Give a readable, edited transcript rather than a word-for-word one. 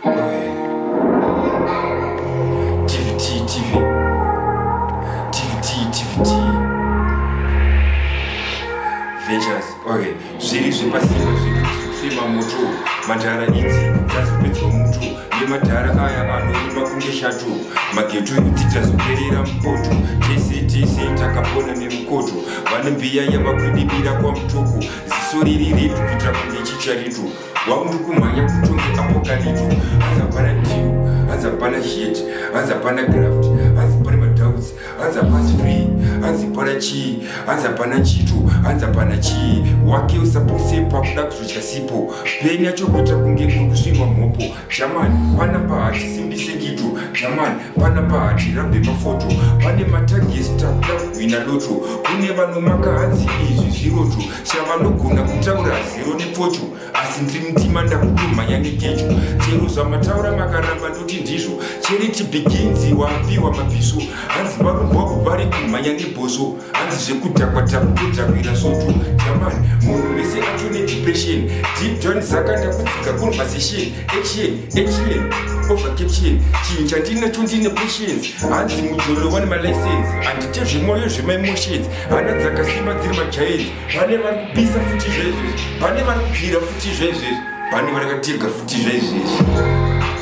Ventures, okay. Zviri zvepasimba zvekufema moto, madhara idzi dzazopedzwa muto nemadhara aya anorima kunge shato, mageto idzi tazoperera mupoto, tese takapona nemukoto, vane mbiya yavakwidibira kwamutoko, ziso riri retu kuitira kunge chicharito, wangu kumhanya kutonge apokalito, hazapana ndiyo, hazapana shit, hazapana graft, hazapana madouts, hazapana free, hazapana chii, hazapana chito, hazapana chii, wake usaposepa kuda kuzodya sipo, peni yacho kuita kunge kusvingwa mhopo, jamani pana pahati simbise kito, jamani pana pahati rabhe mafoto, pane matagesta kuda kuhwina loto, kune vanomaka hanzi izvi zviroto, shavanogona kutaura zero nepocho, asi ndiri mutima ndakutomhanya nekecho, chero zvamataura makaramba ndoti ndizvo, charity begins wapiwa mabhiso, hanzi varubvaku vari kumhanya nebhoso, hanzi zvekudhakwadhakutodakwira soto, jamani munhu wese acho nedepression, deep down zaka ndakudzika conversation, action overcaption, chinhu chandinacho ndine patience, hanzi mujolo wane malicense, handite zvemwoyo zvemaemotions, hana dzakasimba dziri magiants, pane vari kupisa futi zvezvezvi, pane vari kubvira futi zvezvezvi, pane vari katega futi zvezvezvi.